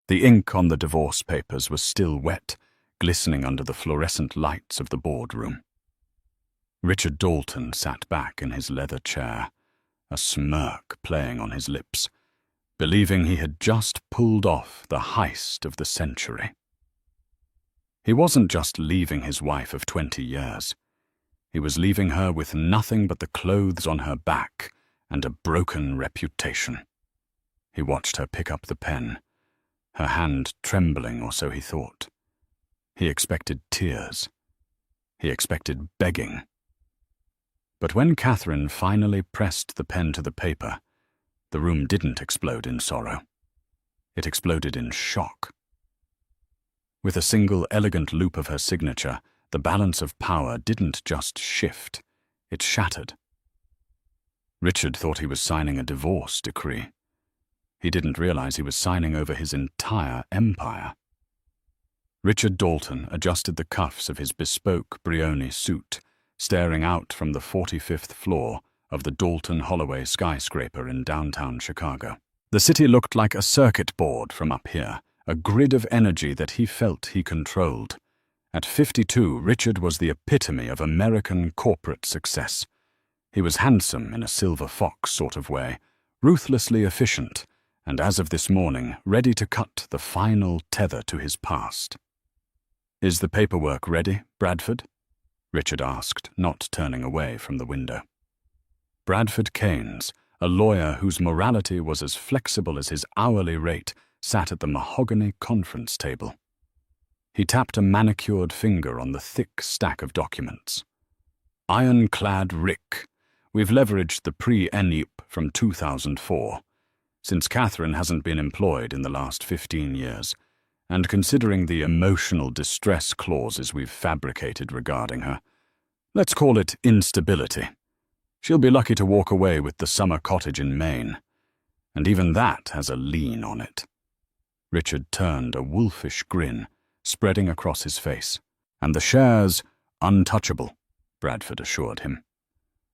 The ink on the divorce papers was still wet, glistening under the fluorescent lights of the boardroom. Richard Dalton sat back in his leather chair, a smirk playing on his lips, believing he had just pulled off the heist of the century. He wasn't just leaving his wife of 20 years. He was leaving her with nothing but the clothes on her back and a broken reputation. He watched her pick up the pen, her hand trembling, or so he thought. He expected tears. He expected begging. But when Catherine finally pressed the pen to the paper, the room didn't explode in sorrow. It exploded in shock. With a single elegant loop of her signature, the balance of power didn't just shift, it shattered. Richard thought he was signing a divorce decree. He didn't realize he was signing over his entire empire. Richard Dalton adjusted the cuffs of his bespoke Brioni suit, staring out from the 45th floor of the Dalton Holloway skyscraper in downtown Chicago. The city looked like a circuit board from up here, a grid of energy that he felt he controlled. At 52, Richard was the epitome of American corporate success. He was handsome in a silver fox sort of way, ruthlessly efficient, and as of this morning, ready to cut the final tether to his past. "Is the paperwork ready, Bradford?" Richard asked, not turning away from the window. Bradford Keynes, a lawyer whose morality was as flexible as his hourly rate, sat at the mahogany conference table. He tapped a manicured finger on the thick stack of documents. "Ironclad Rick. We've leveraged the pre-ENUP from 2004. Since Catherine hasn't been employed in the last 15 years, and considering the emotional distress clauses we've fabricated regarding her, let's call it instability. She'll be lucky to walk away with the summer cottage in Maine, and even that has a lien on it." Richard turned a wolfish grin, spreading across his face. "And the shares, untouchable," Bradford assured him.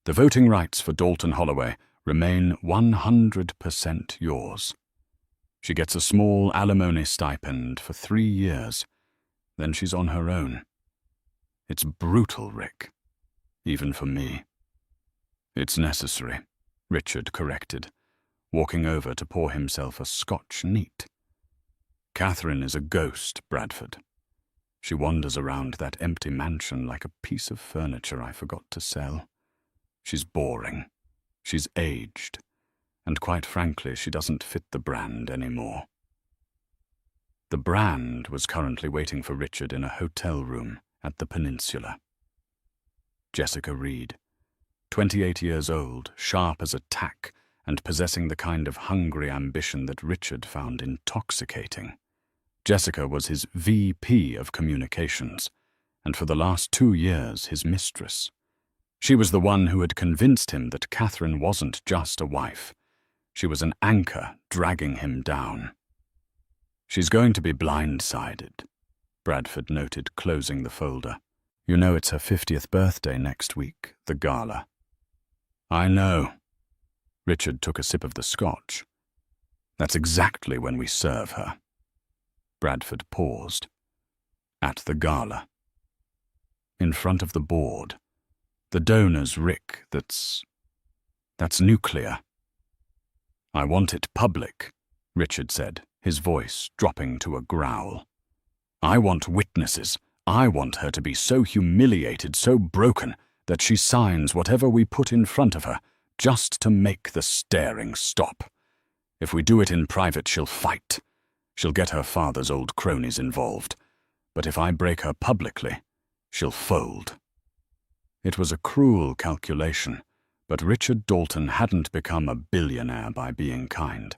"The voting rights for Dalton Holloway remain 100% yours. She gets a small alimony stipend for 3 years. Then she's on her own. It's brutal, Rick. Even for me." "It's necessary," Richard corrected, walking over to pour himself a Scotch neat. "Catherine is a ghost, Bradford. She wanders around that empty mansion like a piece of furniture I forgot to sell. She's boring. She's aged. And quite frankly, she doesn't fit the brand anymore." The brand was currently waiting for Richard in a hotel room at the Peninsula. Jessica Reed, 28 years old, sharp as a tack, and possessing the kind of hungry ambition that Richard found intoxicating. Jessica was his VP of communications, and for the last 2 years his mistress. She was the one who had convinced him that Catherine wasn't just a wife. She was an anchor dragging him down. "She's going to be blindsided," Bradford noted, closing the folder. "You know it's her 50th birthday next week, the gala." "I know." Richard took a sip of the scotch. "That's exactly when we serve her." Bradford paused. "At the gala. In front of the board. The donors, Rick, that's nuclear." "I want it public," Richard said, his voice dropping to a growl. "I want witnesses. I want her to be so humiliated, so broken, that she signs whatever we put in front of her, just to make the staring stop. If we do it in private, she'll fight. She'll get her father's old cronies involved. But if I break her publicly, she'll fold." It was a cruel calculation, but Richard Dalton hadn't become a billionaire by being kind.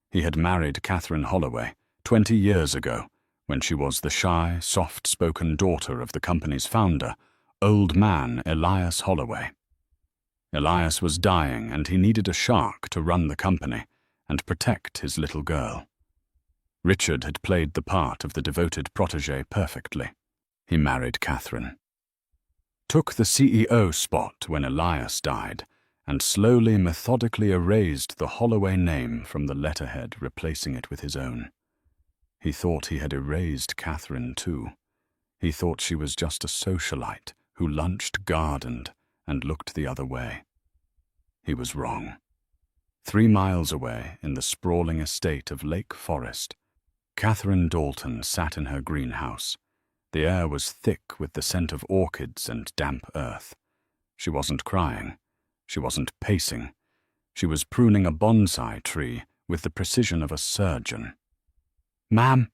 He had married Catherine Holloway 20 years ago, when she was the shy, soft-spoken daughter of the company's founder, old man Elias Holloway. Elias was dying, and he needed a shark to run the company and protect his little girl. Richard had played the part of the devoted protégé perfectly. He married Catherine, took the CEO spot when Elias died, and slowly, methodically erased the Holloway name from the letterhead, replacing it with his own. He thought he had erased Catherine too. He thought she was just a socialite who lunched gardened and looked the other way. He was wrong. 3 miles away, in the sprawling estate of Lake Forest, Catherine Dalton sat in her greenhouse. The air was thick with the scent of orchids and damp earth. She wasn't crying. She wasn't pacing. She was pruning a bonsai tree with the precision of a surgeon. "Ma'am."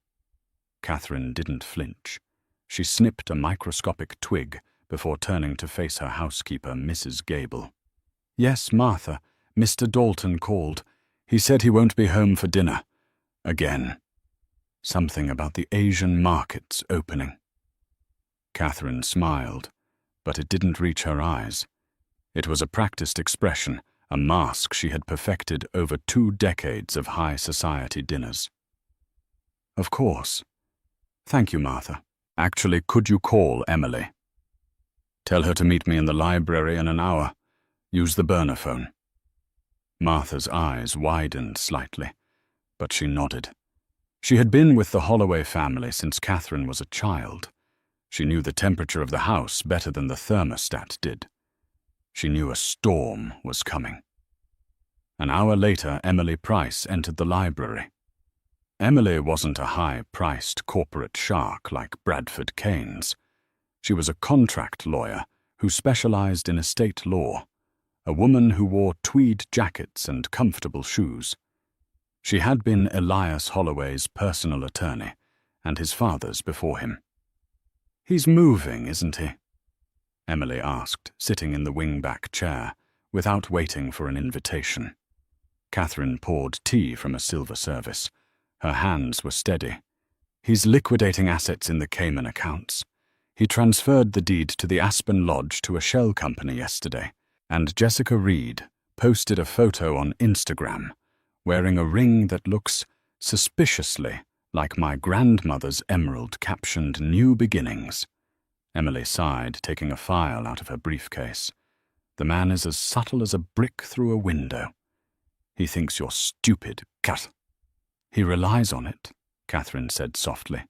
Catherine didn't flinch. She snipped a microscopic twig before turning to face her housekeeper, Mrs. Gable. "Yes, Martha. Mr. Dalton called. He said he won't be home for dinner. Again. Something about the Asian markets opening." Catherine smiled, but it didn't reach her eyes. It was a practiced expression, a mask she had perfected over 2 decades of high society dinners. "Of course. Thank you, Martha. Actually, could you call Emily? Tell her to meet me in the library in an hour. Use the burner phone." Martha's eyes widened slightly, but she nodded. She had been with the Holloway family since Catherine was a child. She knew the temperature of the house better than the thermostat did. She knew a storm was coming. An hour later, Emily Price entered the library. Emily wasn't a high-priced corporate shark like Bradford Keynes. She was a contract lawyer who specialized in estate law, a woman who wore tweed jackets and comfortable shoes. She had been Elias Holloway's personal attorney, and his father's before him. "He's moving, isn't he?" Emily asked, sitting in the wing-back chair, without waiting for an invitation. Catherine poured tea from a silver service. Her hands were steady. "He's liquidating assets in the Cayman accounts. He transferred the deed to the Aspen Lodge to a shell company yesterday, and Jessica Reed posted a photo on Instagram, wearing a ring that looks suspiciously like my grandmother's emerald captioned New Beginnings." Emily sighed, taking a file out of her briefcase. "The man is as subtle as a brick through a window. He thinks you're stupid, Cat." "He relies on it," Catherine said softly.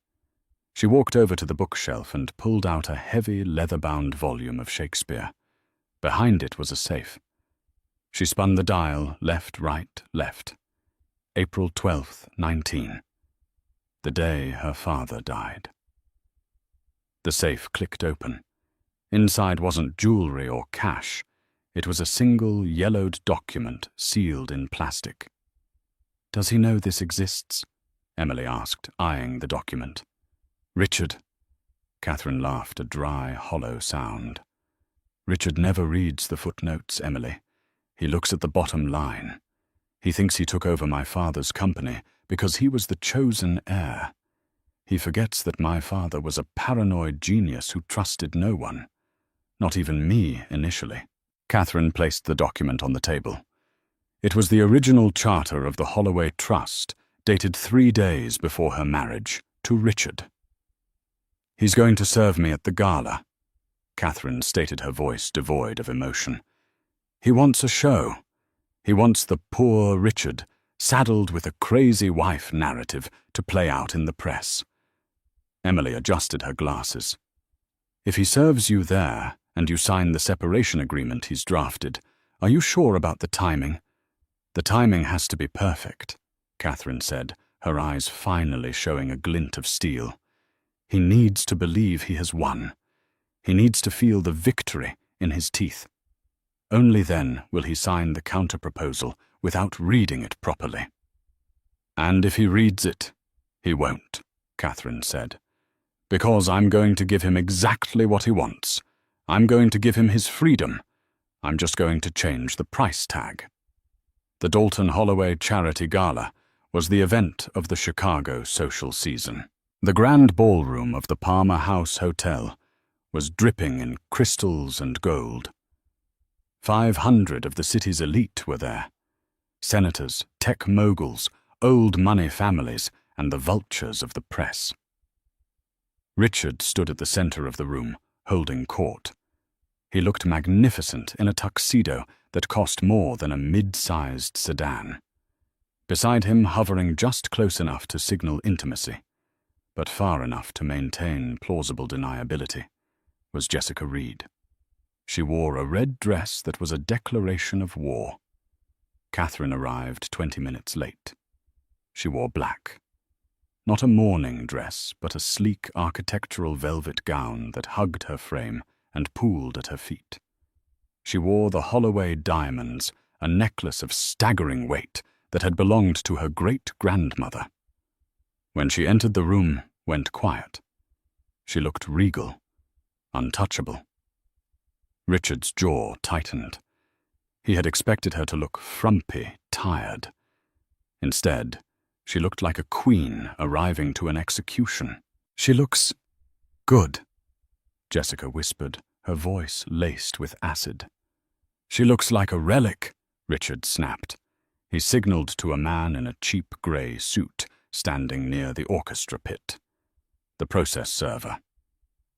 She walked over to the bookshelf and pulled out a heavy leather-bound volume of Shakespeare. Behind it was a safe. She spun the dial, left, right, left. April 12th, 19. The day her father died. The safe clicked open. Inside wasn't jewelry or cash. It was a single yellowed document sealed in plastic. "Does he know this exists?" Emily asked, eyeing the document. "Richard." Catherine laughed, a dry, hollow sound. "Richard never reads the footnotes, Emily. He looks at the bottom line. He thinks he took over my father's company because he was the chosen heir. He forgets that my father was a paranoid genius who trusted no one. Not even me, initially." Catherine placed the document on the table. It was the original charter of the Holloway Trust, dated 3 days before her marriage, to Richard. "He's going to serve me at the gala," Catherine stated, her voice devoid of emotion. "He wants a show. He wants the poor Richard, saddled with a crazy wife narrative to play out in the press." Emily adjusted her glasses. "If he serves you there, and you sign the separation agreement he's drafted, are you sure about the timing?" "The timing has to be perfect," Catherine said, her eyes finally showing a glint of steel. "He needs to believe he has won. He needs to feel the victory in his teeth. Only then will he sign the counter-proposal without reading it properly." "And if he reads it, he won't," Catherine said. "Because I'm going to give him exactly what he wants. I'm going to give him his freedom. I'm just going to change the price tag." The Dalton Holloway Charity Gala was the event of the Chicago social season. The grand ballroom of the Palmer House Hotel was dripping in crystals and gold. 500 of the city's elite were there. Senators, tech moguls, old money families, and the vultures of the press. Richard stood at the center of the room, holding court. He looked magnificent in a tuxedo that cost more than a mid-sized sedan. Beside him, hovering just close enough to signal intimacy, but far enough to maintain plausible deniability, was Jessica Reed. She wore a red dress that was a declaration of war. Catherine arrived 20 minutes late. She wore black. Not a mourning dress, but a sleek architectural velvet gown that hugged her frame and pooled at her feet. She wore the Holloway diamonds, a necklace of staggering weight that had belonged to her great-grandmother. When she entered the room, went quiet. She looked regal, untouchable. Richard's jaw tightened. He had expected her to look frumpy, tired. Instead, she looked like a queen arriving to an execution. "She looks good," Jessica whispered, her voice laced with acid. "She looks like a relic," Richard snapped. He signaled to a man in a cheap grey suit standing near the orchestra pit. The process server.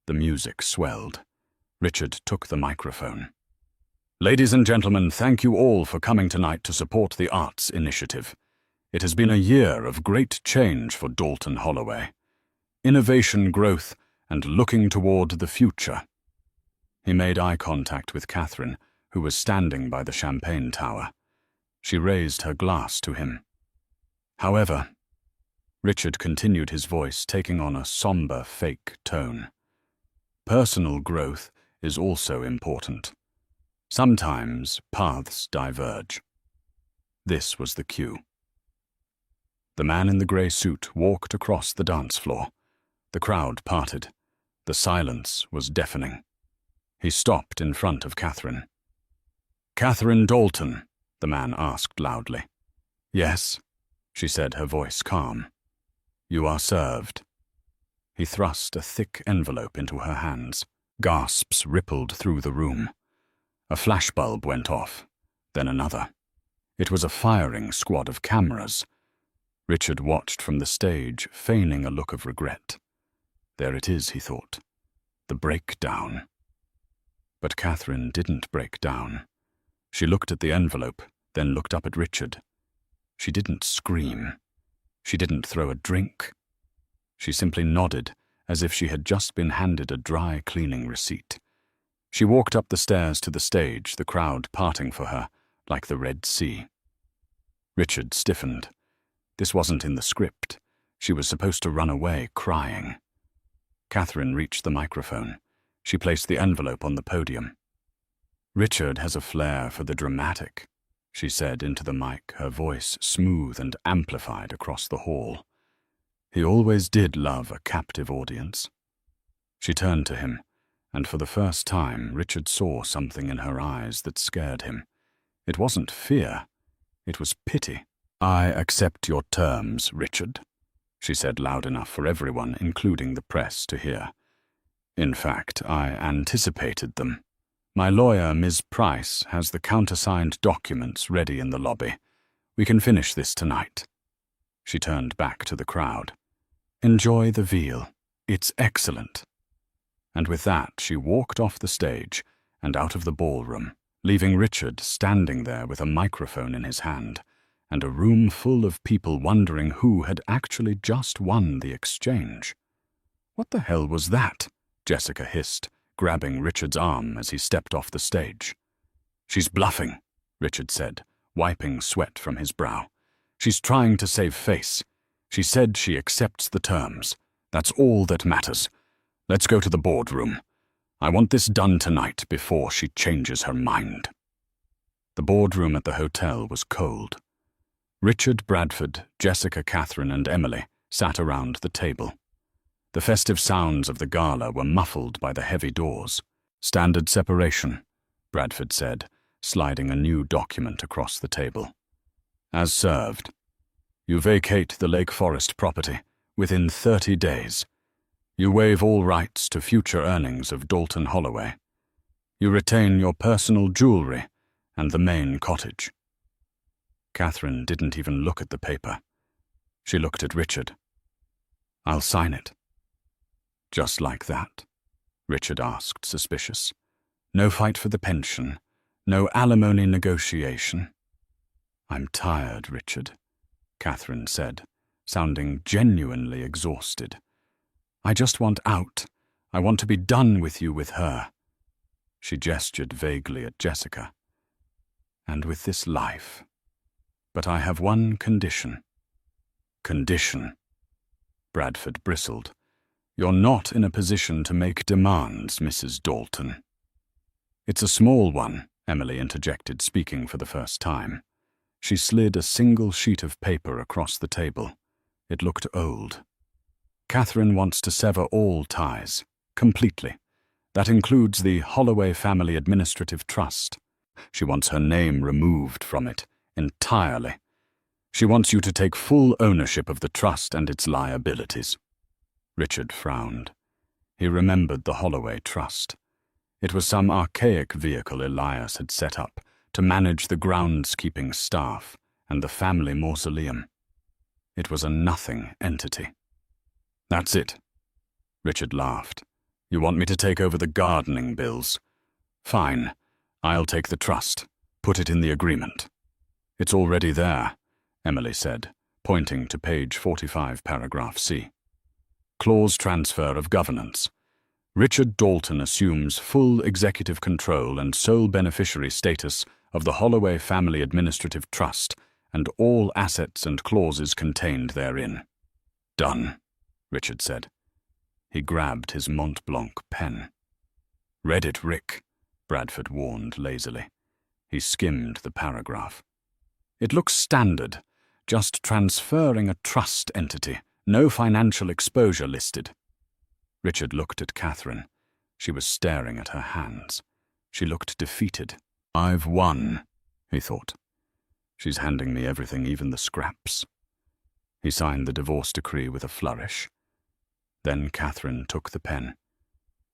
The music swelled. Richard took the microphone. "Ladies and gentlemen, thank you all for coming tonight to support the Arts Initiative. It has been a year of great change for Dalton Holloway. Innovation, growth, and looking toward the future." He made eye contact with Catherine, who was standing by the champagne tower. She raised her glass to him. "However," Richard continued, his voice taking on a somber, fake tone, "personal growth is also important. Sometimes paths diverge." This was the cue. The man in the grey suit walked across the dance floor. The crowd parted. The silence was deafening. He stopped in front of Catherine. "Catherine Dalton?" the man asked loudly. "Yes," she said, her voice calm. "You are served." He thrust a thick envelope into her hands. Gasps rippled through the room. A flashbulb went off, then another. It was a firing squad of cameras. Richard watched from the stage, feigning a look of regret. There it is, he thought. The breakdown. But Catherine didn't break down. She looked at the envelope, then looked up at Richard. She didn't scream. She didn't throw a drink. She simply nodded, as if she had just been handed a dry cleaning receipt. She walked up the stairs to the stage, the crowd parting for her, like the Red Sea. Richard stiffened. This wasn't in the script. She was supposed to run away crying. Catherine reached the microphone. She placed the envelope on the podium. "Richard has a flair for the dramatic," she said into the mic, her voice smooth and amplified across the hall. "He always did love a captive audience." She turned to him, and for the first time Richard saw something in her eyes that scared him. It wasn't fear. It was pity. "I accept your terms, Richard," she said loud enough for everyone, including the press, to hear. "In fact, I anticipated them. My lawyer, Ms. Price, has the countersigned documents ready in the lobby. We can finish this tonight." She turned back to the crowd. "Enjoy the veal. It's excellent." And with that, she walked off the stage and out of the ballroom, leaving Richard standing there with a microphone in his hand, and a room full of people wondering who had actually just won the exchange. "What the hell was that?" Jessica hissed, grabbing Richard's arm as he stepped off the stage. "She's bluffing," Richard said, wiping sweat from his brow. "She's trying to save face. She said she accepts the terms. That's all that matters. Let's go to the boardroom. I want this done tonight before she changes her mind." The boardroom at the hotel was cold. Richard, Bradford, Jessica, Catherine, and Emily sat around the table. The festive sounds of the gala were muffled by the heavy doors. "Standard separation," Bradford said, sliding a new document across the table. "As served. You vacate the Lake Forest property within 30 days. You waive all rights to future earnings of Dalton Holloway. You retain your personal jewelry and the main cottage." Catherine didn't even look at the paper. She looked at Richard. "I'll sign it." "Just like that?" Richard asked, suspicious. "No fight for the pension? No alimony negotiation?" "I'm tired, Richard," Catherine said, sounding genuinely exhausted. I just want out. I want to be done with you with her." She gestured vaguely at Jessica. "And with this life. But I have one condition." "Condition?" Bradford bristled. "You're not in a position to make demands, Mrs. Dalton." "It's a small one," Emily interjected, speaking for the first time. She slid a single sheet of paper across the table. It looked old. "Catherine wants to sever all ties, completely. That includes the Holloway Family Administrative Trust. She wants her name removed from it, entirely. She wants you to take full ownership of the trust and its liabilities." Richard frowned. He remembered the Holloway Trust. It was some archaic vehicle Elias had set up to manage the groundskeeping staff and the family mausoleum. It was a nothing entity. "That's it." Richard laughed. "You want me to take over the gardening bills? Fine. I'll take the trust. Put it in the agreement." "It's already there," Emily said, pointing to page 45, paragraph C. "Clause transfer of governance. Richard Dalton assumes full executive control and sole beneficiary status of the Holloway Family Administrative Trust and all assets and clauses contained therein." "Done," Richard said. He grabbed his Mont Blanc pen. "Read it, Rick," Bradford warned lazily. He skimmed the paragraph. "It looks standard. Just transferring a trust entity. No financial exposure listed." Richard looked at Catherine. She was staring at her hands. She looked defeated. "I've won," he thought. "She's handing me everything, even the scraps." He signed the divorce decree with a flourish. Then Catherine took the pen.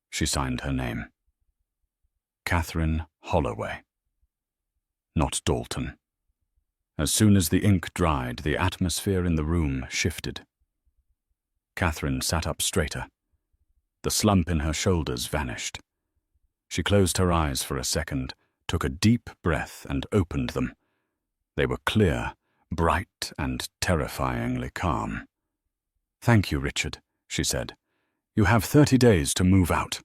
She signed her name. Catherine Holloway. Not Dalton. As soon as the ink dried, the atmosphere in the room shifted. Catherine sat up straighter. The slump in her shoulders vanished. She closed her eyes for a second, took a deep breath, and opened them. They were clear, bright, and terrifyingly calm. "Thank you, Richard," she said. "You have 30 days to move out."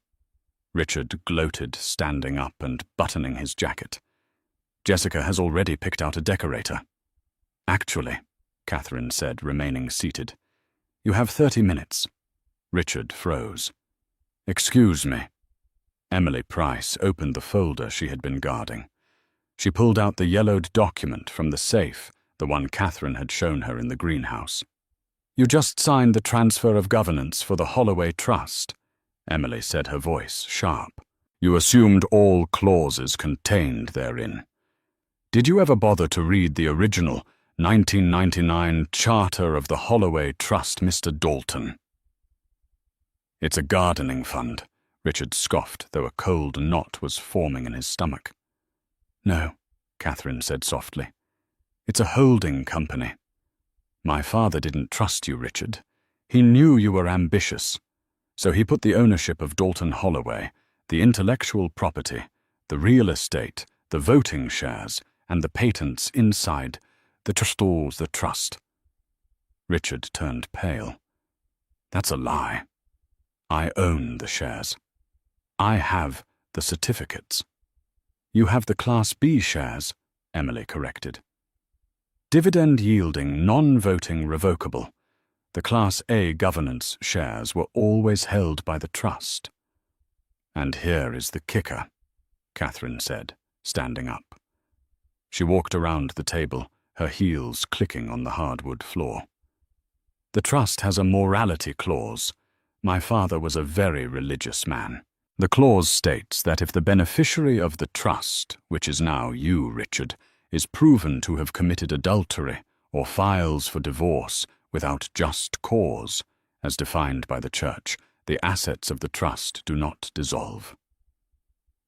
Richard gloated, standing up and buttoning his jacket. "Jessica has already picked out a decorator." "Actually," Catherine said, remaining seated, "you have 30 minutes. Richard froze. "Excuse me." Emily Price opened the folder she had been guarding. She pulled out the yellowed document from the safe, the one Catherine had shown her in the greenhouse. "You just signed the transfer of governance for the Holloway Trust," Emily said, her voice sharp. "You assumed all clauses contained therein. Did you ever bother to read the original 1999 Charter of the Holloway Trust, Mr. Dalton?" "It's a gardening fund," Richard scoffed, though a cold knot was forming in his stomach. "No," Catherine said softly. "It's a holding company. My father didn't trust you, Richard. He knew you were ambitious. So he put the ownership of Dalton Holloway, the intellectual property, the real estate, the voting shares, and the patents inside the trust. Richard turned pale. "That's a lie. I own the shares. I have the certificates." "You have the Class B shares," Emily corrected. "Dividend-yielding, non-voting revocable. The Class A governance shares were always held by the trust." "And here is the kicker," Catherine said, standing up. She walked around the table, her heels clicking on the hardwood floor. "The trust has a morality clause. My father was a very religious man. The clause states that if the beneficiary of the trust, which is now you, Richard, is proven to have committed adultery or files for divorce without just cause, as defined by the Church, the assets of the trust do not dissolve.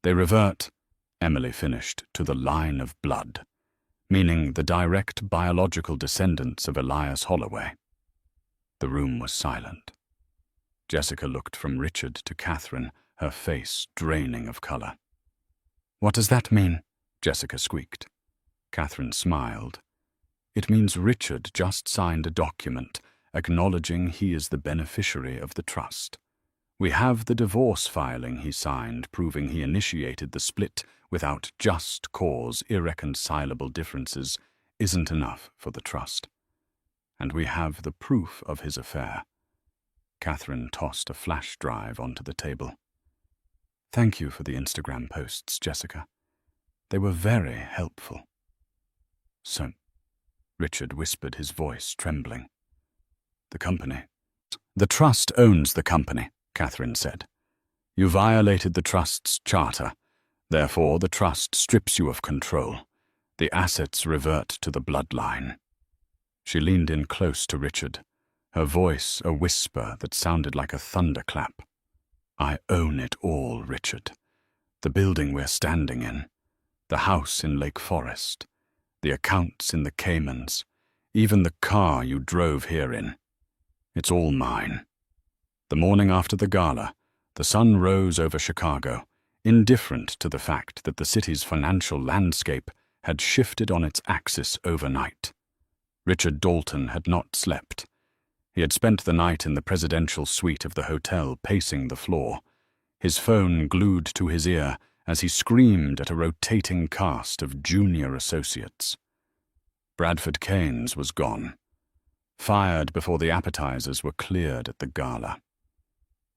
They revert," Emily finished, "to the line of blood, meaning the direct biological descendants of Elias Holloway." The room was silent. Jessica looked from Richard to Catherine, her face draining of color. "What does that mean?" Jessica squeaked. Catherine smiled. "It means Richard just signed a document acknowledging he is the beneficiary of the trust. We have the divorce filing he signed proving he initiated the split without just cause. Irreconcilable differences isn't enough for the trust. And we have the proof of his affair. Catherine tossed a flash drive onto the table. Thank you for the Instagram posts, Jessica. They were very helpful. So, Richard whispered, his voice trembling. The company. The trust owns the company, Catherine said. You violated the trust's charter. Therefore, the trust strips you of control. The assets revert to the bloodline. She leaned in close to Richard, her voice a whisper that sounded like a thunderclap. I own it all, Richard. The building we're standing in, the house in Lake Forest, the accounts in the Caymans, even the car you drove here in. It's all mine. The morning after the gala, the sun rose over Chicago, indifferent to the fact that the city's financial landscape had shifted on its axis overnight. Richard Dalton had not slept. He had spent the night in the presidential suite of the hotel, pacing the floor, his phone glued to his ear as he screamed at a rotating cast of junior associates. Bradford Keynes was gone, fired before the appetizers were cleared at the gala.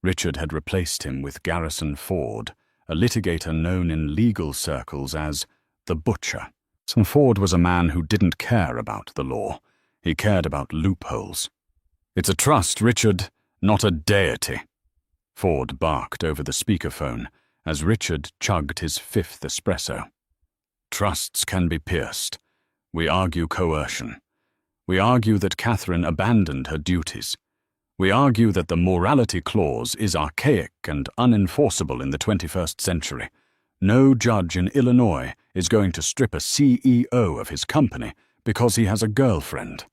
Richard had replaced him with Garrison Ford, a litigator known in legal circles as the Butcher. Ford was a man who didn't care about the law. He cared about loopholes. It's a trust, Richard, not a deity. Ford barked over the speakerphone as Richard chugged his fifth espresso. Trusts can be pierced. We argue coercion. We argue that Catherine abandoned her duties. We argue that the morality clause is archaic and unenforceable in the 21st century. No judge in Illinois is going to strip a CEO of his company because he has a girlfriend.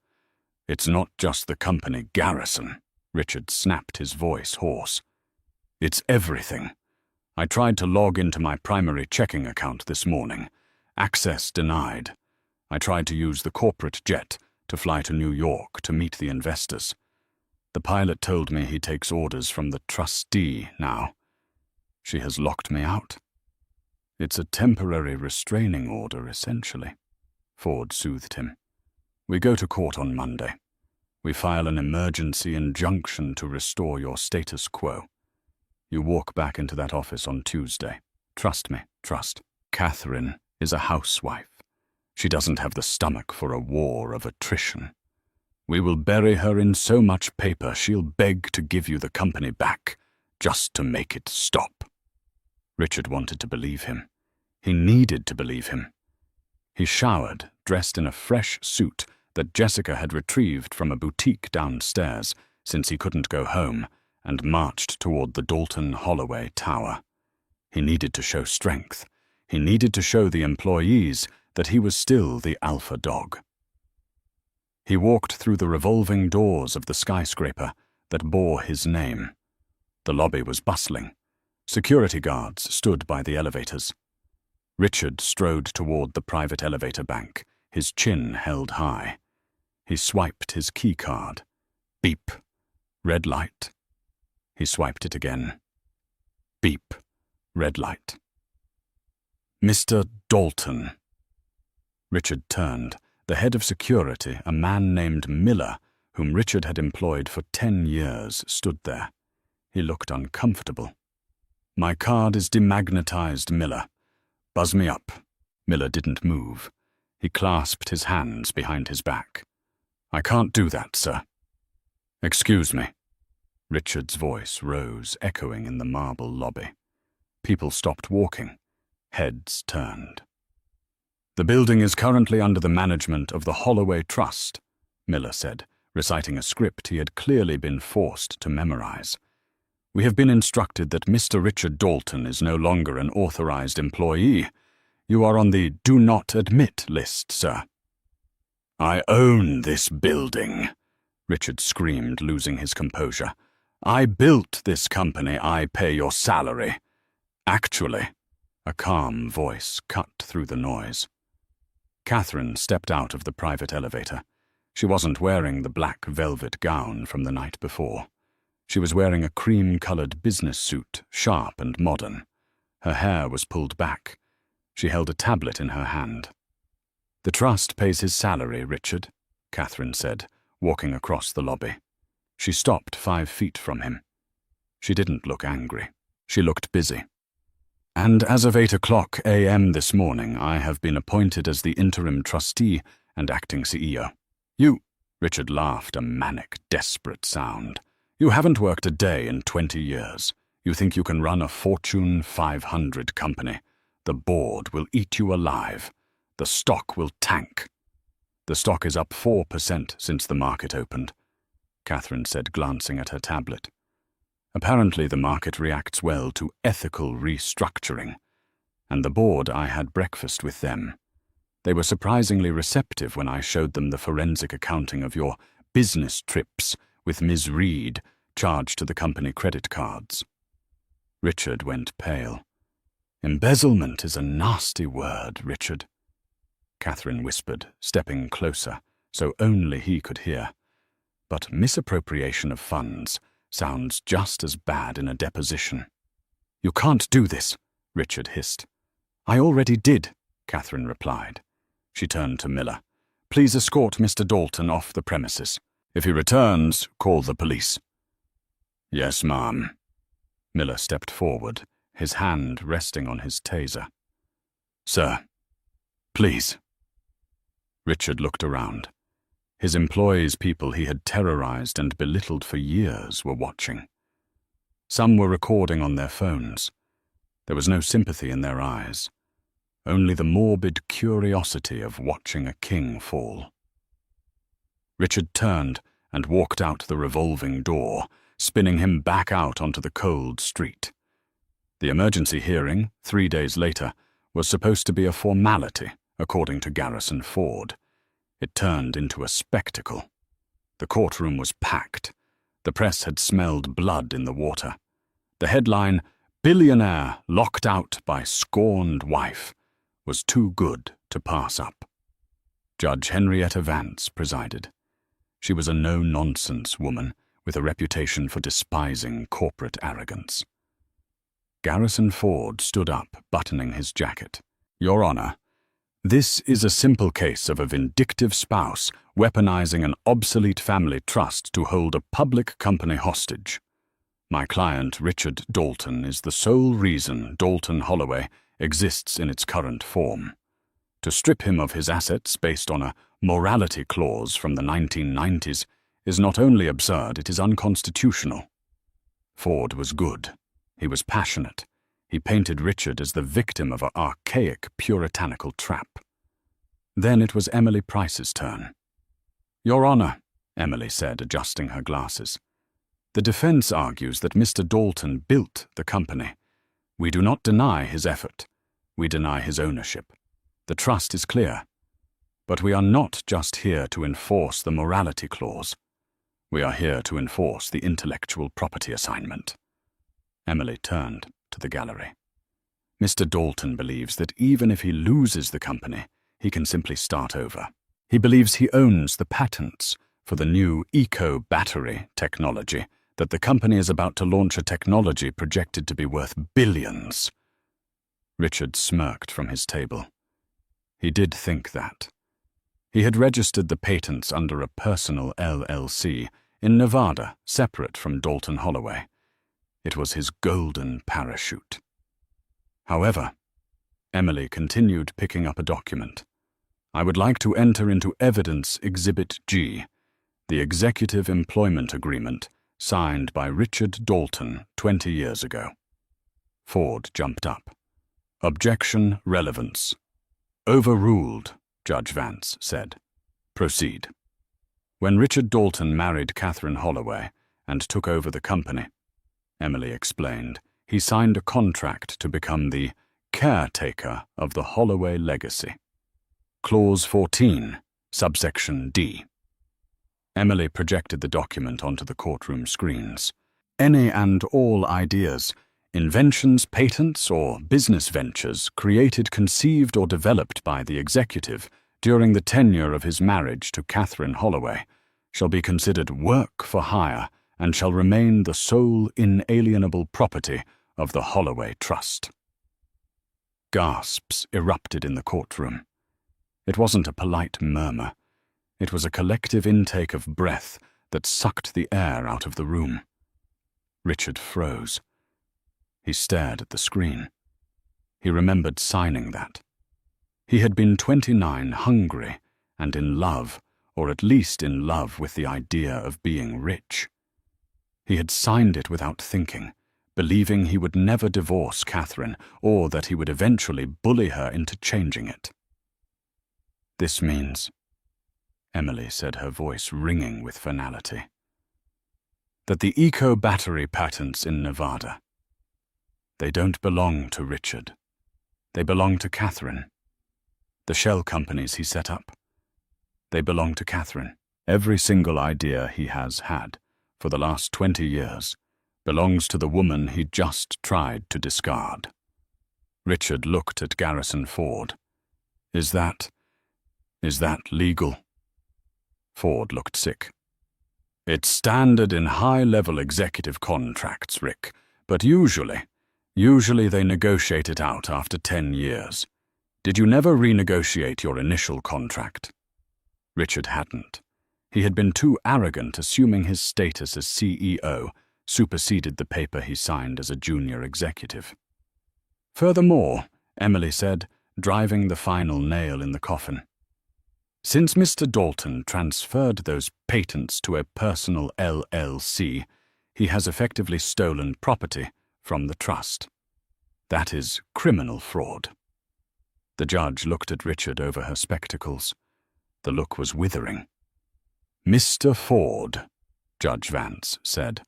It's not just the company Garrison. Richard snapped, his voice hoarse. It's everything. I tried to log into my primary checking account this morning. Access denied. I tried to use the corporate jet to fly to New York to meet the investors. The pilot told me he takes orders from the trustee now. She has locked me out. It's a temporary restraining order, essentially. Ford soothed him. We go to court on Monday. We file an emergency injunction to restore your status quo. You walk back into that office on Tuesday. Trust me, trust. Catherine is a housewife. She doesn't have the stomach for a war of attrition. We will bury her in so much paper she'll beg to give you the company back, just to make it stop. Richard wanted to believe him. He needed to believe him. He showered, dressed in a fresh suit that Jessica had retrieved from a boutique downstairs since he couldn't go home, and marched toward the Dalton Holloway Tower. He needed to show strength. He needed to show the employees that he was still the alpha dog. He walked through the revolving doors of the skyscraper that bore his name. The lobby was bustling. Security guards stood by the elevators. Richard strode toward the private elevator bank, his chin held high. He swiped his key card. Beep. Red light. He swiped it again. Beep. Red light. Mr. Dalton. Richard turned. The head of security, a man named Miller, whom Richard had employed for 10 years, stood there. He looked uncomfortable. My card is demagnetized, Miller. Buzz me up. Miller didn't move. He clasped his hands behind his back. I can't do that, sir. Excuse me. Richard's voice rose, echoing in the marble lobby. People stopped walking. Heads turned. The building is currently under the management of the Holloway Trust, Miller said, reciting a script he had clearly been forced to memorize. We have been instructed that Mr. Richard Dalton is no longer an authorized employee. You are on the Do Not Admit list, sir. I own this building, Richard screamed, losing his composure. I built this company. I pay your salary. Actually, a calm voice cut through the noise. Catherine stepped out of the private elevator. She wasn't wearing the black velvet gown from the night before. She was wearing a cream-colored business suit, sharp and modern. Her hair was pulled back. She held a tablet in her hand. "The trust pays his salary, Richard," Catherine said, walking across the lobby. She stopped 5 feet from him. She didn't look angry. She looked busy. "And as of 8 a.m. this morning, I have been appointed as the interim trustee and acting CEO. You," Richard laughed, a manic, desperate sound. "You haven't worked a day in 20 years. You think you can run a Fortune 500 company. The board will eat you alive. The stock will tank." "The stock is up 4% since the market opened," Catherine said, glancing at her tablet. "Apparently the market reacts well to ethical restructuring. And the board, I had breakfast with them. They were surprisingly receptive when I showed them the forensic accounting of your business trips with Ms. Reed charged to the company credit cards." Richard went pale. "Embezzlement is a nasty word, Richard," Catherine whispered, stepping closer, so only he could hear. "But misappropriation of funds sounds just as bad in a deposition." "You can't do this," Richard hissed. "I already did," Catherine replied. She turned to Miller. "Please escort Mr. Dalton off the premises. If he returns, call the police." "Yes, ma'am." Miller stepped forward, his hand resting on his taser. "Sir, please." Richard looked around. His employees, people he had terrorized and belittled for years, were watching. Some were recording on their phones. There was no sympathy in their eyes, only the morbid curiosity of watching a king fall. Richard turned and walked out the revolving door, spinning him back out onto the cold street. The emergency hearing, 3 days later, was supposed to be a formality, according to Garrison Ford. It turned into a spectacle. The courtroom was packed. The press had smelled blood in the water. The headline, "Billionaire Locked Out by Scorned Wife," was too good to pass up. Judge Henrietta Vance presided. She was a no-nonsense woman with a reputation for despising corporate arrogance. Garrison Ford stood up, buttoning his jacket. "Your Honor, this is a simple case of a vindictive spouse weaponizing an obsolete family trust to hold a public company hostage. My client, Richard Dalton, is the sole reason Dalton Holloway exists in its current form. To strip him of his assets based on a morality clause from the 1990s is not only absurd, it is unconstitutional." Ford was good. He was passionate. He painted Richard as the victim of an archaic, puritanical trap. Then it was Emily Price's turn. "Your Honor," Emily said, adjusting her glasses, "the defense argues that Mr. Dalton built the company. We do not deny his effort. We deny his ownership. The trust is clear. But we are not just here to enforce the morality clause. We are here to enforce the intellectual property assignment." Emily turned to the gallery. "Mr. Dalton believes that even if he loses the company, he can simply start over. He believes he owns the patents for the new eco-battery technology, that the company is about to launch a technology projected to be worth billions." Richard smirked from his table. He did think that. He had registered the patents under a personal LLC in Nevada, separate from Dalton Holloway. It was his golden parachute. However, Emily continued picking up a document. "I would like to enter into evidence Exhibit G, the Executive Employment Agreement signed by Richard Dalton 20 years ago." Ford jumped up. "Objection relevance." "Overruled," Judge Vance said. "Proceed." "When Richard Dalton married Catherine Holloway and took over the company," Emily explained, "he signed a contract to become the caretaker of the Holloway legacy. Clause 14, subsection D." Emily projected the document onto the courtroom screens. "Any and all ideas, inventions, patents, or business ventures created, conceived, or developed by the executive during the tenure of his marriage to Catherine Holloway shall be considered work for hire and shall remain the sole inalienable property of the Holloway Trust. Gasps erupted in the courtroom. It wasn't a polite murmur. It was a collective intake of breath that sucked the air out of the room. Richard froze. He stared at the screen. He remembered signing that. He had been 29, hungry, and in love, or at least in love with the idea of being rich. He had signed it without thinking, believing he would never divorce Catherine, or that he would eventually bully her into changing it. "This means," Emily said, her voice ringing with finality, "that the eco-battery patents in Nevada, they don't belong to Richard. They belong to Catherine. The shell companies he set up, they belong to Catherine. Every single idea he has had for the last 20 years belongs to the woman he just tried to discard." Richard looked at Garrison Ford. Is that legal?" Ford looked sick. "It's standard in high-level executive contracts, Rick, but usually they negotiate it out after 10 years. Did you never renegotiate your initial contract?" Richard hadn't. He had been too arrogant, assuming his status as CEO superseded the paper he signed as a junior executive. "Furthermore," Emily said, driving the final nail in the coffin, "since Mr. Dalton transferred those patents to a personal LLC, he has effectively stolen property from the trust. That is criminal fraud." The judge looked at Richard over her spectacles. The look was withering. "Mr. Ford," Judge Vance said,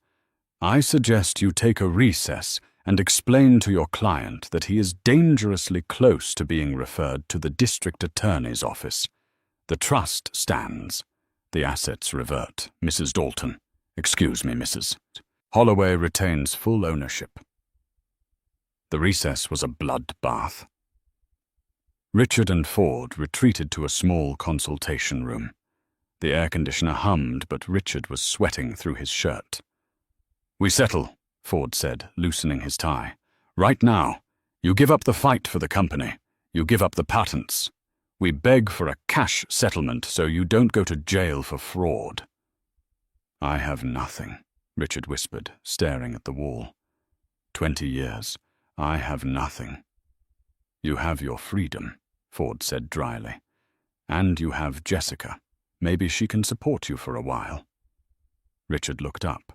"I suggest you take a recess and explain to your client that he is dangerously close to being referred to the district attorney's office. The trust stands. The assets revert. Mrs. Dalton, excuse me, Mrs. Holloway retains full ownership." The recess was a bloodbath. Richard and Ford retreated to a small consultation room. The air conditioner hummed, but Richard was sweating through his shirt. "We settle," Ford said, loosening his tie. "Right now. You give up the fight for the company. You give up the patents. We beg for a cash settlement so you don't go to jail for fraud." "I have nothing," Richard whispered, staring at the wall. 20 years. I have nothing." "You have your freedom," Ford said dryly. "And you have Jessica. Maybe she can support you for a while." Richard looked up.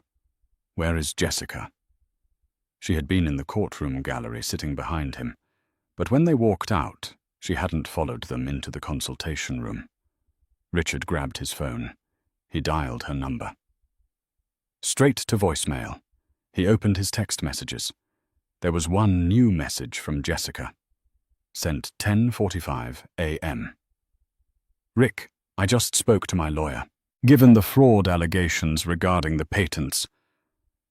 "Where is Jessica?" She had been in the courtroom gallery sitting behind him, but when they walked out, she hadn't followed them into the consultation room. Richard grabbed his phone. He dialed her number. Straight to voicemail. He opened his text messages. There was one new message from Jessica. Sent 10:45 a.m. "Rick, I just spoke to my lawyer. Given the fraud allegations regarding the patents,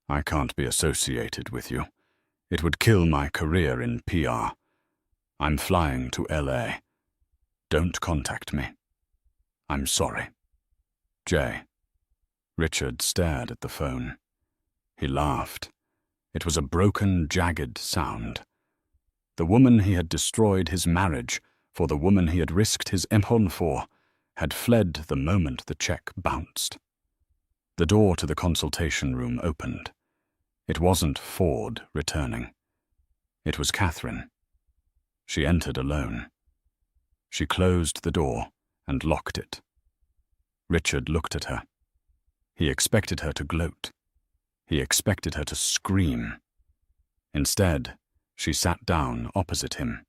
I can't be associated with you. It would kill my career in PR. I'm flying to LA. Don't contact me. I'm sorry. Jay." Richard stared at the phone. He laughed. It was a broken, jagged sound. The woman he had destroyed his marriage for, the woman he had risked his empon for, had fled the moment the check bounced. The door to the consultation room opened. It wasn't Ford returning. It was Catherine. She entered alone. She closed the door and locked it. Richard looked at her. He expected her to gloat. He expected her to scream. Instead, she sat down opposite him.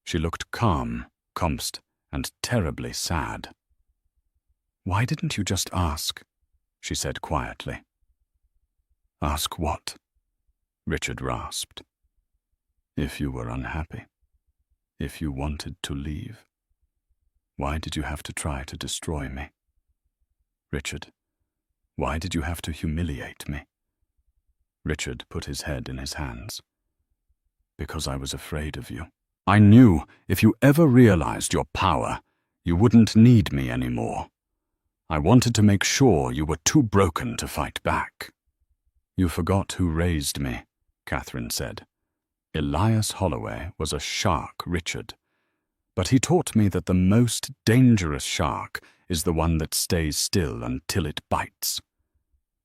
She looked calm, composed, and terribly sad. "Why didn't you just ask?" she said quietly. "Ask what?" Richard rasped. "If you were unhappy. If you wanted to leave. Why did you have to try to destroy me? Richard, why did you have to humiliate me?" Richard put his head in his hands. "Because I was afraid of you. I knew if you ever realized your power, You wouldn't need me anymore. I wanted to make sure you were too broken to fight back." "You forgot who raised me," Catherine said. "Elias Holloway was a shark, Richard. But he taught me that the most dangerous shark is the one that stays still until it bites."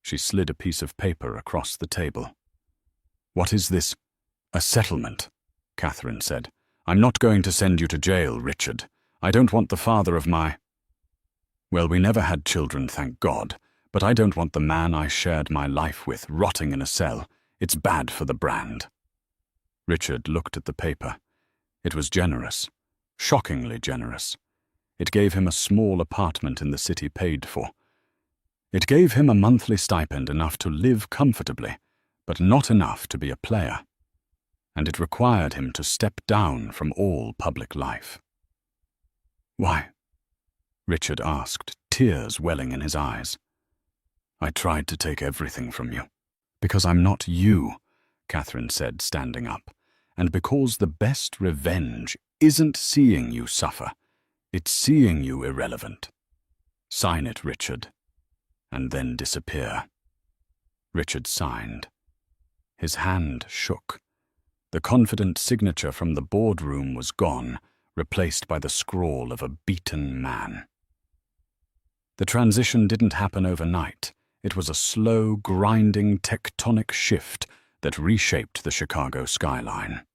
She slid a piece of paper across the table. "What is this?" "A settlement," Catherine said. "I'm not going to send you to jail, Richard. I don't want the father of my— Well, we never had children, thank God, but I don't want the man I shared my life with rotting in a cell. It's bad for the brand." Richard looked at the paper. It was generous, shockingly generous. It gave him a small apartment in the city paid for. It gave him a monthly stipend enough to live comfortably, but not enough to be a player. And it required him to step down from all public life. "Why?" Richard asked, tears welling in his eyes. "I tried to take everything from you." "Because I'm not you," Catherine said, standing up. "And because the best revenge isn't seeing you suffer. It's seeing you irrelevant. Sign it, Richard, and then disappear." Richard signed. His hand shook. The confident signature from the boardroom was gone, replaced by the scrawl of a beaten man. The transition didn't happen overnight. It was a slow, grinding tectonic shift that reshaped the Chicago skyline.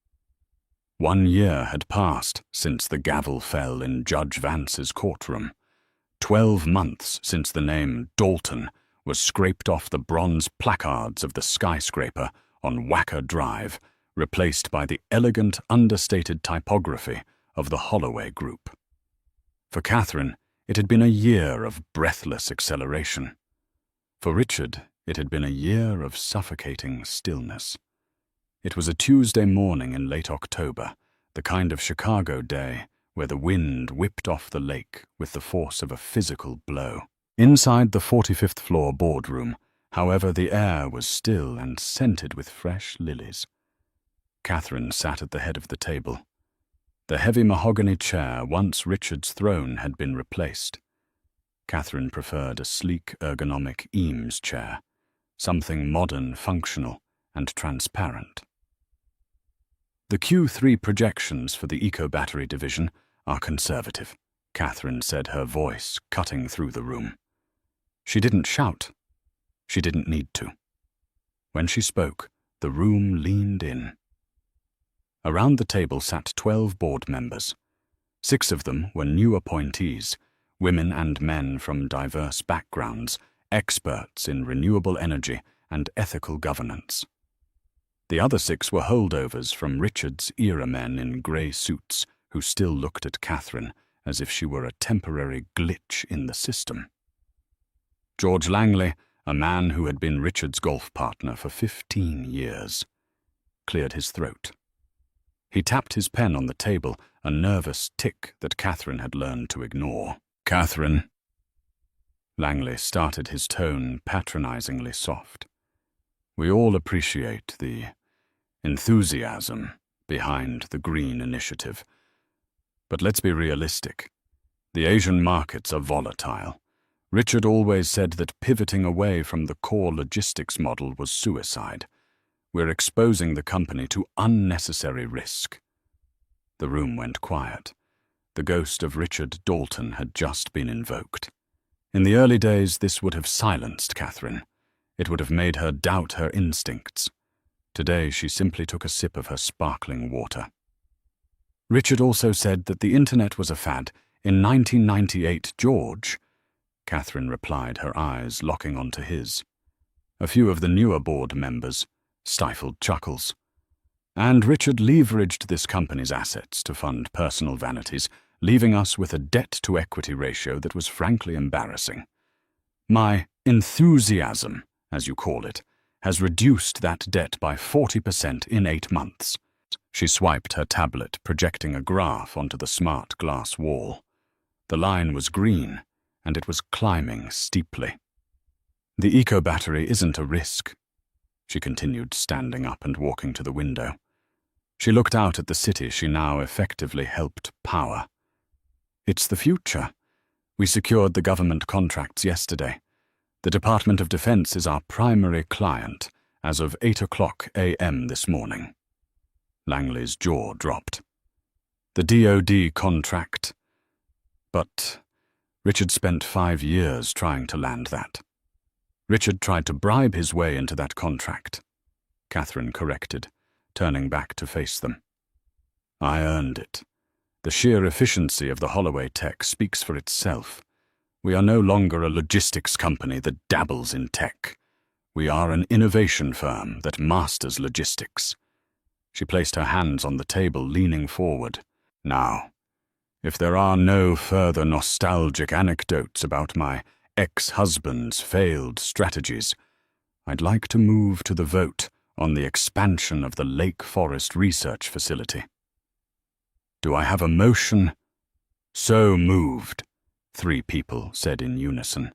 1 year had passed since the gavel fell in Judge Vance's courtroom. 12 months since the name Dalton was scraped off the bronze placards of the skyscraper on Wacker Drive, replaced by the elegant, understated typography of the Holloway Group. For Catherine, it had been a year of breathless acceleration. For Richard, it had been a year of suffocating stillness. It was a Tuesday morning in late October, the kind of Chicago day where the wind whipped off the lake with the force of a physical blow. Inside the 45th floor boardroom, however, the air was still and scented with fresh lilies. Catherine sat at the head of the table. The heavy mahogany chair once Richard's throne had been replaced. Catherine preferred a sleek, ergonomic Eames chair, something modern, functional, and transparent. "The Q3 projections for the eco-battery division are conservative," Catherine said, her voice cutting through the room. She didn't shout. She didn't need to. When she spoke, the room leaned in. Around the table sat 12 board members. 6 of them were new appointees, women and men from diverse backgrounds, experts in renewable energy and ethical governance. The other 6 were holdovers from Richard's era men in grey suits who still looked at Catherine as if she were a temporary glitch in the system. George Langley, a man who had been Richard's golf partner for 15 years, cleared his throat. He tapped his pen on the table, a nervous tick that Catherine had learned to ignore. "Catherine." Langley started, his tone patronizingly soft. "We all appreciate the enthusiasm behind the Green Initiative. But let's be realistic. The Asian markets are volatile. Richard always said that pivoting away from the core logistics model was suicide. We're exposing the company to unnecessary risk." The room went quiet. The ghost of Richard Dalton had just been invoked. In the early days, this would have silenced Catherine. It would have made her doubt her instincts. Today, she simply took a sip of her sparkling water. "Richard also said that the internet was a fad. In 1998, George," Catherine replied, her eyes locking onto his. A few of the newer board members stifled chuckles. "And Richard leveraged this company's assets to fund personal vanities, leaving us with a debt-to-equity ratio that was frankly embarrassing. My enthusiasm, as you call it, has reduced that debt by 40% in 8 months. She swiped her tablet, projecting a graph onto the smart glass wall. The line was green, and it was climbing steeply. "The eco-battery isn't a risk," she continued, standing up and walking to the window. She looked out at the city she now effectively helped power. It's the future. We secured the government contracts yesterday. The Department of Defense is our primary client as of 8 a.m. this morning. Langley's jaw dropped. The DoD contract. But Richard spent 5 years trying to land that. Richard tried to bribe his way into that contract. Catherine corrected, turning back to face them. I earned it. The sheer efficiency of the Holloway tech speaks for itself. We are no longer a logistics company that dabbles in tech. We are an innovation firm that masters logistics. She placed her hands on the table, leaning forward. Now, if there are no further nostalgic anecdotes about my ex-husband's failed strategies, I'd like to move to the vote on the expansion of the Lake Forest Research Facility. Do I have a motion? So moved, 3 people said in unison.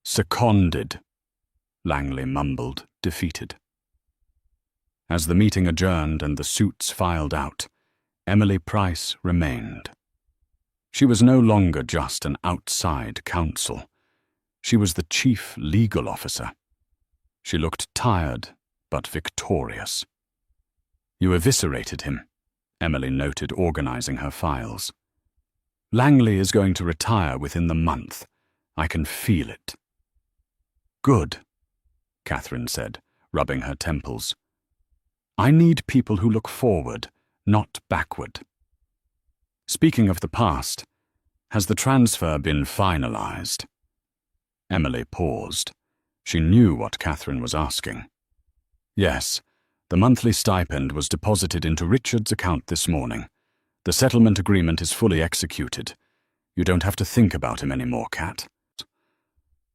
Seconded, Langley mumbled, defeated. As the meeting adjourned and the suits filed out, Emily Price remained. She was no longer just an outside counsel. She was the chief legal officer. She looked tired, but victorious. You eviscerated him, Emily noted, organizing her files. Langley is going to retire within the month. I can feel it. Good, Catherine said, rubbing her temples. I need people who look forward, not backward. Speaking of the past, has the transfer been finalized? Emily paused. She knew what Catherine was asking. Yes, the monthly stipend was deposited into Richard's account this morning. The settlement agreement is fully executed. You don't have to think about him anymore, Cat.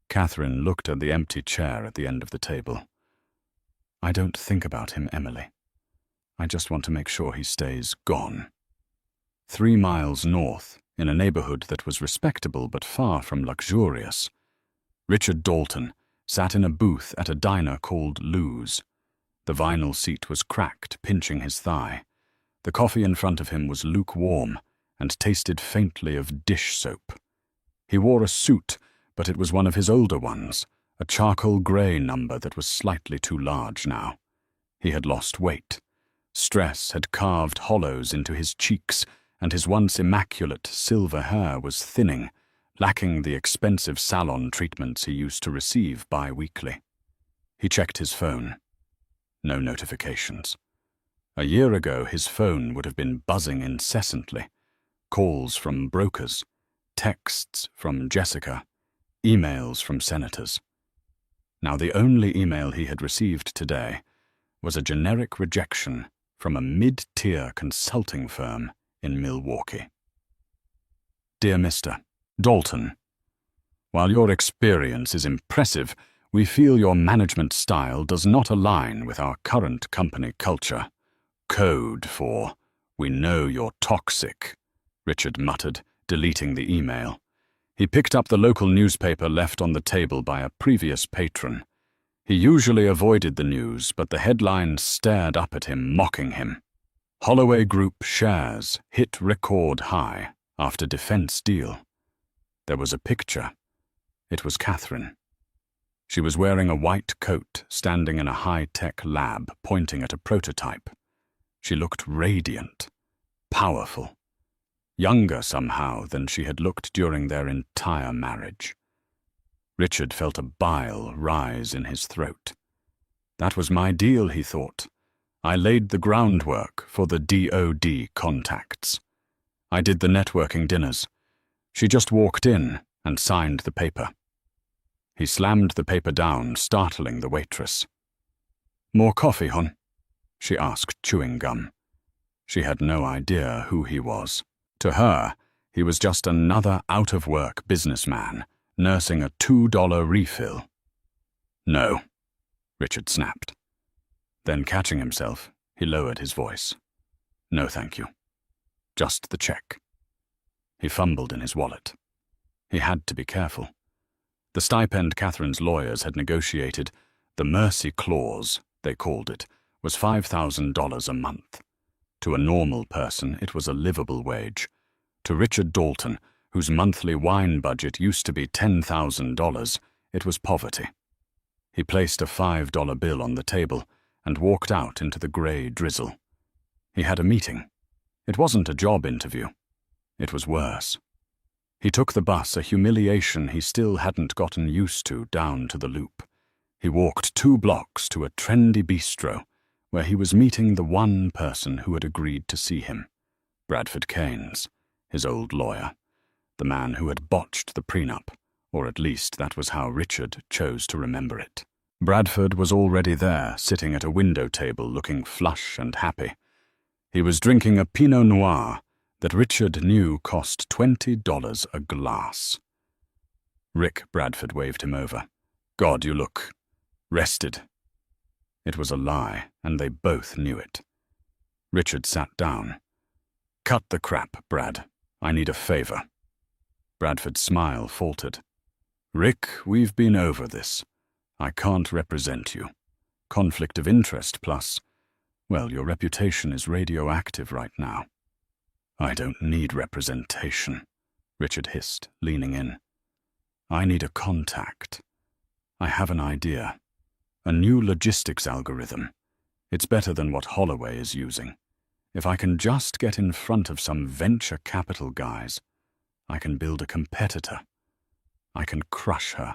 Catherine looked at the empty chair at the end of the table. I don't think about him, Emily. I just want to make sure he stays gone. 3 miles north, in a neighborhood that was respectable but far from luxurious, Richard Dalton sat in a booth at a diner called Lou's. The vinyl seat was cracked, pinching his thigh. The coffee in front of him was lukewarm and tasted faintly of dish soap. He wore a suit, but it was one of his older ones, a charcoal grey number that was slightly too large now. He had lost weight. Stress had carved hollows into his cheeks, and his once immaculate silver hair was thinning, lacking the expensive salon treatments he used to receive bi-weekly. He checked his phone. No notifications. A year ago, his phone would have been buzzing incessantly. Calls from brokers, texts from Jessica, emails from senators. Now the only email he had received today was a generic rejection from a mid-tier consulting firm in Milwaukee. Dear Mr. Dalton, while your experience is impressive, we feel your management style does not align with our current company culture. Code for, we know you're toxic, Richard muttered, deleting the email. He picked up the local newspaper left on the table by a previous patron. He usually avoided the news, but the headlines stared up at him, mocking him. Holloway Group shares hit record high after defense deal. There was a picture. It was Catherine. She was wearing a white coat, standing in a high-tech lab, pointing at a prototype. She looked radiant, powerful, younger somehow than she had looked during their entire marriage. Richard felt a bile rise in his throat. That was my deal, he thought. I laid the groundwork for the DoD contacts. I did the networking dinners. She just walked in and signed the paper. He slammed the paper down, startling the waitress. More coffee, hon? She asked, chewing gum. She had no idea who he was. To her, he was just another out-of-work businessman, nursing a $2 refill. No, Richard snapped. Then, catching himself, he lowered his voice. No, thank you. Just the check. He fumbled in his wallet. He had to be careful. The stipend Catherine's lawyers had negotiated, the mercy clause, they called it, was $5,000 a month. To a normal person, it was a livable wage. To Richard Dalton, whose monthly wine budget used to be $10,000, it was poverty. He placed a $5 bill on the table and walked out into the grey drizzle. He had a meeting. It wasn't a job interview. It was worse. He took the bus, a humiliation he still hadn't gotten used to, down to the Loop. He walked 2 blocks to a trendy bistro, where he was meeting the one person who had agreed to see him, Bradford Keynes, his old lawyer, the man who had botched the prenup, or at least that was how Richard chose to remember it. Bradford was already there, sitting at a window table looking flush and happy. He was drinking a Pinot Noir that Richard knew cost $20 a glass. Rick, Bradford waved him over. God, you look rested. It was a lie, and they both knew it. Richard sat down. Cut the crap, Brad. I need a favor. Bradford's smile faltered. Rick, we've been over this. I can't represent you. Conflict of interest plus, well, your reputation is radioactive right now. I don't need representation, Richard hissed, leaning in. I need a contact. I have an idea. A new logistics algorithm. It's better than what Holloway is using. If I can just get in front of some venture capital guys, I can build a competitor. I can crush her.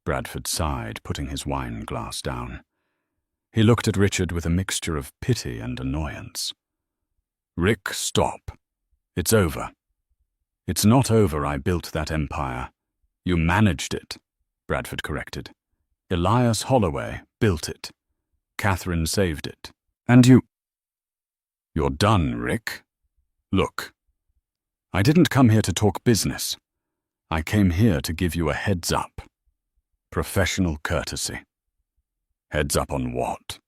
Bradford sighed, putting his wine glass down. He looked at Richard with a mixture of pity and annoyance. Rick, stop. It's over. It's not over. I built that empire. You managed it, Bradford corrected. Elias Holloway built it. Catherine saved it. And you... You're done, Rick. Look, I didn't come here to talk business. I came here to give you a heads up. Professional courtesy. Heads up on what?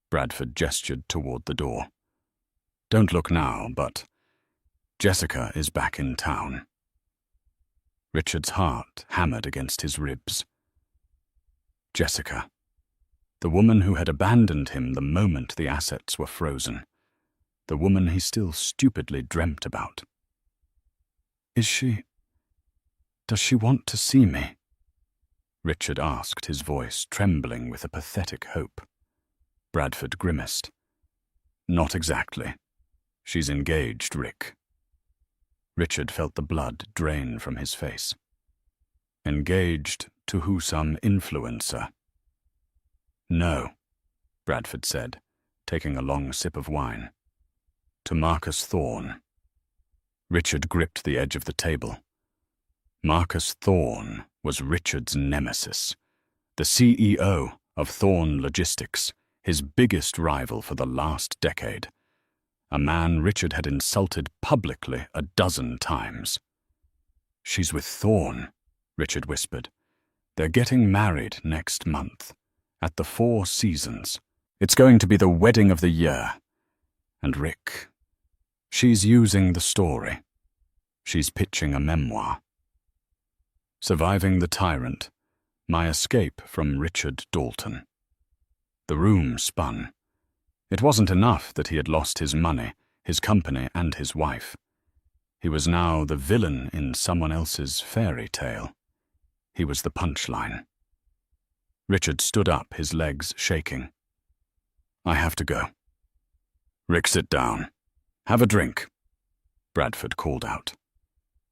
Bradford gestured toward the door. Don't look now, but Jessica is back in town. Richard's heart hammered against his ribs. Jessica. The woman who had abandoned him the moment the assets were frozen. The woman he still stupidly dreamt about. Does she want to see me? Richard asked, his voice trembling with a pathetic hope. Bradford grimaced. Not exactly. She's engaged, Rick. Richard felt the blood drain from his face. Engaged to who, some influencer? No, Bradford said, taking a long sip of wine. To Marcus Thorne. Richard gripped the edge of the table. Marcus Thorne was Richard's nemesis, the CEO of Thorne Logistics, his biggest rival for the last decade. A man Richard had insulted publicly 12 times. She's with Thorne, Richard whispered. They're getting married next month, at the Four Seasons. It's going to be the wedding of the year. And Rick, she's using the story. She's pitching a memoir. Surviving the Tyrant, My Escape from Richard Dalton. The room spun. It wasn't enough that he had lost his money, his company, and his wife. He was now the villain in someone else's fairy tale. He was the punchline. Richard stood up, his legs shaking. I have to go. Rick, sit down. Have a drink, Bradford called out.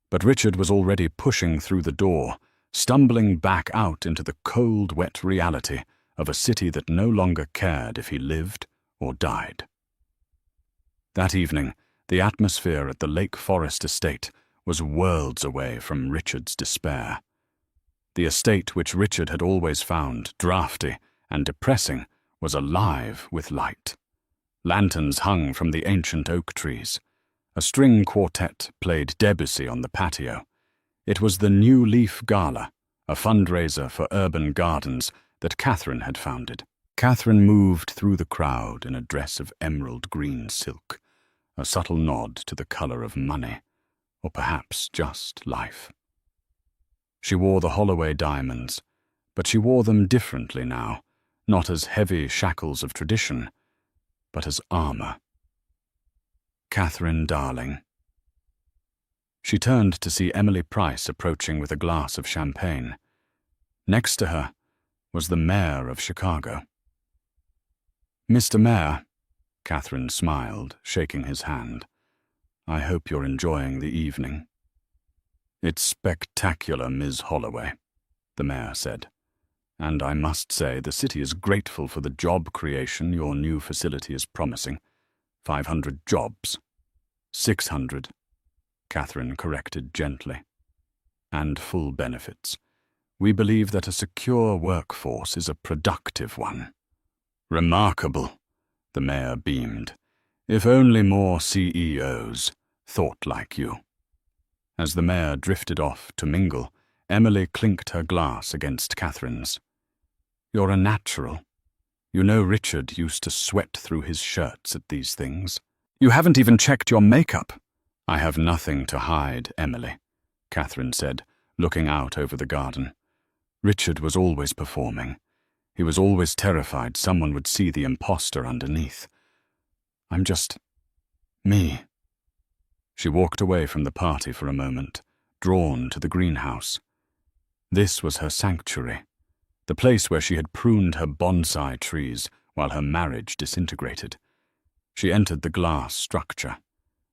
But Richard was already pushing through the door, stumbling back out into the cold, wet reality of a city that no longer cared if he lived or died. That evening, the atmosphere at the Lake Forest estate was worlds away from Richard's despair. The estate which Richard had always found drafty and depressing was alive with light. Lanterns hung from the ancient oak trees. A string quartet played Debussy on the patio. It was the New Leaf Gala, a fundraiser for urban gardens that Catherine had founded. Catherine moved through the crowd in a dress of emerald green silk, a subtle nod to the color of money, or perhaps just life. She wore the Holloway diamonds, but she wore them differently now, not as heavy shackles of tradition, but as armor. Catherine, darling. She turned to see Emily Price approaching with a glass of champagne. Next to her was the mayor of Chicago. "Mr. Mayor," Catherine smiled, shaking his hand. "I hope you're enjoying the evening." "It's spectacular, Ms. Holloway," the mayor said. "And I must say the city is grateful for the job creation your new facility is promising. 500 jobs. 600, Catherine corrected gently. And full benefits. We believe that a secure workforce is a productive one." "Remarkable," the mayor beamed. "If only more CEOs thought like you." As the mayor drifted off to mingle, Emily clinked her glass against Catherine's. "You're a natural. You know Richard used to sweat through his shirts at these things. You haven't even checked your makeup." "I have nothing to hide, Emily," Catherine said, looking out over the garden. "Richard was always performing. He was always terrified someone would see the imposter underneath. I'm just me." She walked away from the party for a moment, drawn to the greenhouse. This was her sanctuary, the place where she had pruned her bonsai trees while her marriage disintegrated. She entered the glass structure.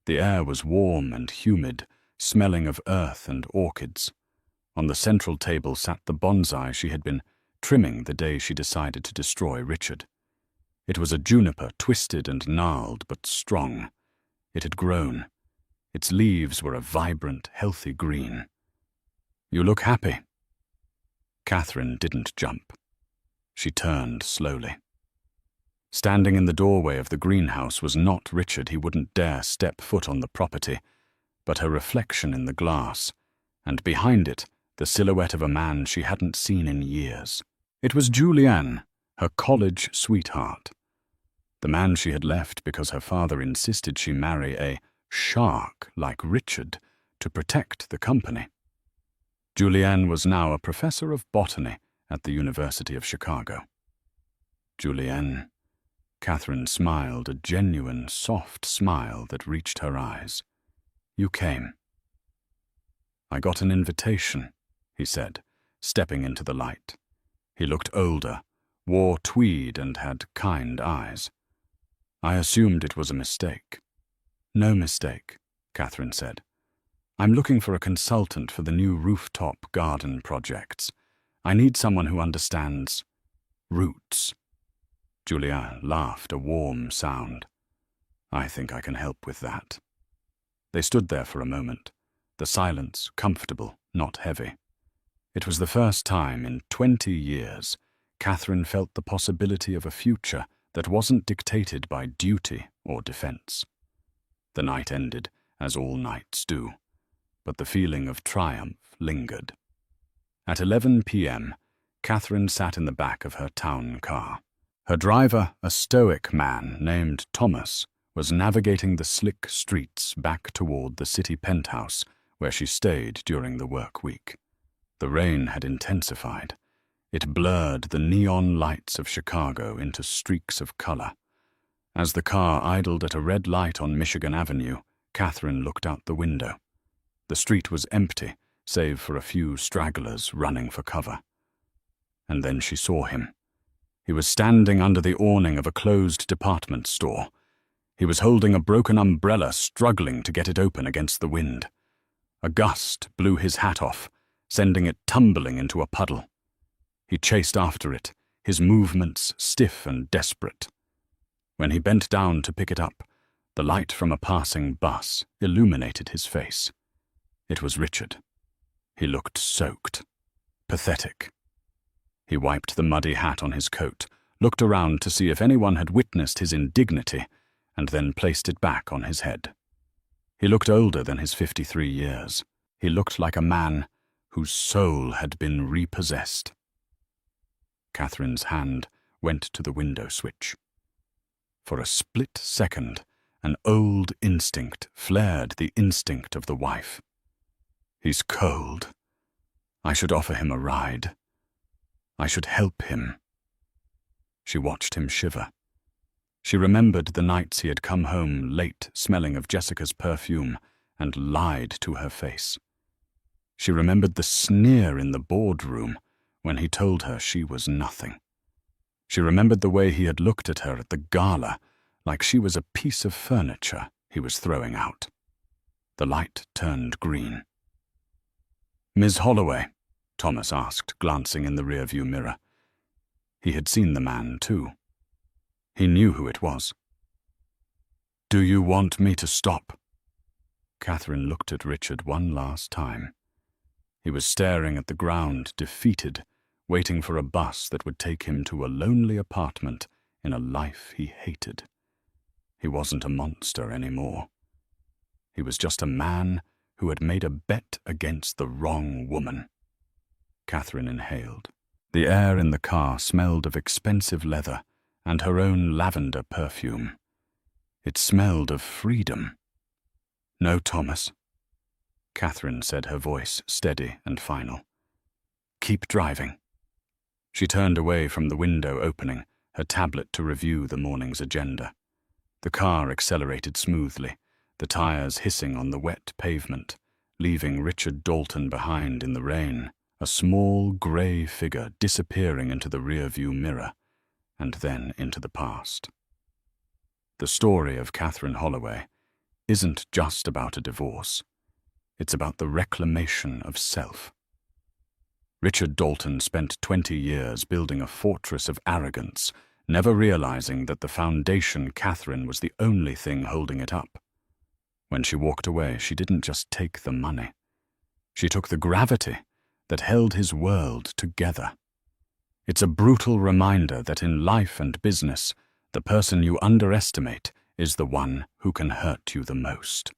The air was warm and humid, smelling of earth and orchids. On the central table sat the bonsai she had been trimming the day she decided to destroy Richard. It was a juniper, twisted and gnarled, but strong. It had grown. Its leaves were a vibrant, healthy green. "You look happy." Catherine didn't jump. She turned slowly. Standing in the doorway of the greenhouse was not Richard. He wouldn't dare step foot on the property, but her reflection in the glass, and behind it, the silhouette of a man she hadn't seen in years. It was Julianne, her college sweetheart. The man she had left because her father insisted she marry a shark like Richard to protect the company. Julianne was now a professor of botany at the University of Chicago. "Julianne," Catherine smiled, a genuine, soft smile that reached her eyes. "You came." "I got an invitation," he said, stepping into the light. He looked older, wore tweed and had kind eyes. "I assumed it was a mistake." "No mistake," Catherine said. "I'm looking for a consultant for the new rooftop garden projects. I need someone who understands roots." Julianne laughed, a warm sound. "I think I can help with that." They stood there for a moment, the silence comfortable, not heavy. It was the first time in 20 years Catherine felt the possibility of a future that wasn't dictated by duty or defense. The night ended, as all nights do, but the feeling of triumph lingered. At 11 p.m., Catherine sat in the back of her town car. Her driver, a stoic man named Thomas, was navigating the slick streets back toward the city penthouse where she stayed during the work week. The rain had intensified. It blurred the neon lights of Chicago into streaks of color. As the car idled at a red light on Michigan Avenue, Catherine looked out the window. The street was empty, save for a few stragglers running for cover. And then she saw him. He was standing under the awning of a closed department store. He was holding a broken umbrella, struggling to get it open against the wind. A gust blew his hat off, sending it tumbling into a puddle. He chased after it, his movements stiff and desperate. When he bent down to pick it up, the light from a passing bus illuminated his face. It was Richard. He looked soaked, pathetic. He wiped the muddy hat on his coat, looked around to see if anyone had witnessed his indignity, and then placed it back on his head. He looked older than his 53 years. He looked like a man whose soul had been repossessed. Catherine's hand went to the window switch. For a split second, an old instinct flared, the instinct of the wife. He's cold. I should offer him a ride. I should help him. She watched him shiver. She remembered the nights he had come home late, smelling of Jessica's perfume, and lied to her face. She remembered the sneer in the boardroom when he told her she was nothing. She remembered the way he had looked at her at the gala, like she was a piece of furniture he was throwing out. The light turned green. "Miss Holloway?" Thomas asked, glancing in the rearview mirror. He had seen the man, too. He knew who it was. "Do you want me to stop?" Catherine looked at Richard one last time. He was staring at the ground, defeated, waiting for a bus that would take him to a lonely apartment in a life he hated. He wasn't a monster anymore. He was just a man who had made a bet against the wrong woman. Catherine inhaled. The air in the car smelled of expensive leather and her own lavender perfume. It smelled of freedom. "No, Thomas," Catherine said, her voice steady and final. "Keep driving." She turned away from the window opening, her tablet to review the morning's agenda. The car accelerated smoothly, the tires hissing on the wet pavement, leaving Richard Dalton behind in the rain, a small grey figure disappearing into the rearview mirror, and then into the past. The story of Catherine Holloway isn't just about a divorce. It's about the reclamation of self. Richard Dalton spent 20 years building a fortress of arrogance, never realizing that the foundation Catherine was the only thing holding it up. When she walked away, she didn't just take the money. She took the gravity that held his world together. It's a brutal reminder that in life and business, the person you underestimate is the one who can hurt you the most.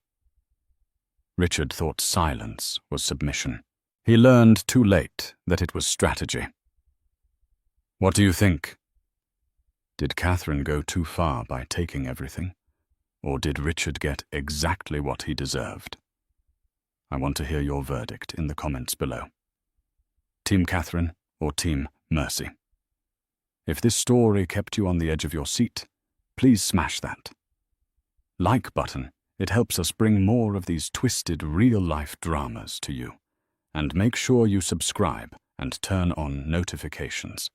Richard thought silence was submission. He learned too late that it was strategy. "What do you think? Did Catherine go too far by taking everything? Or did Richard get exactly what he deserved?" I want to hear your verdict in the comments below. Team Catherine or Team Mercy? If this story kept you on the edge of your seat, please smash that like button. It helps us bring more of these twisted real-life dramas to you. And make sure you subscribe and turn on notifications.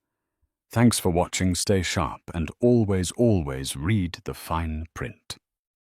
Thanks for watching, stay sharp, and always, always read the fine print.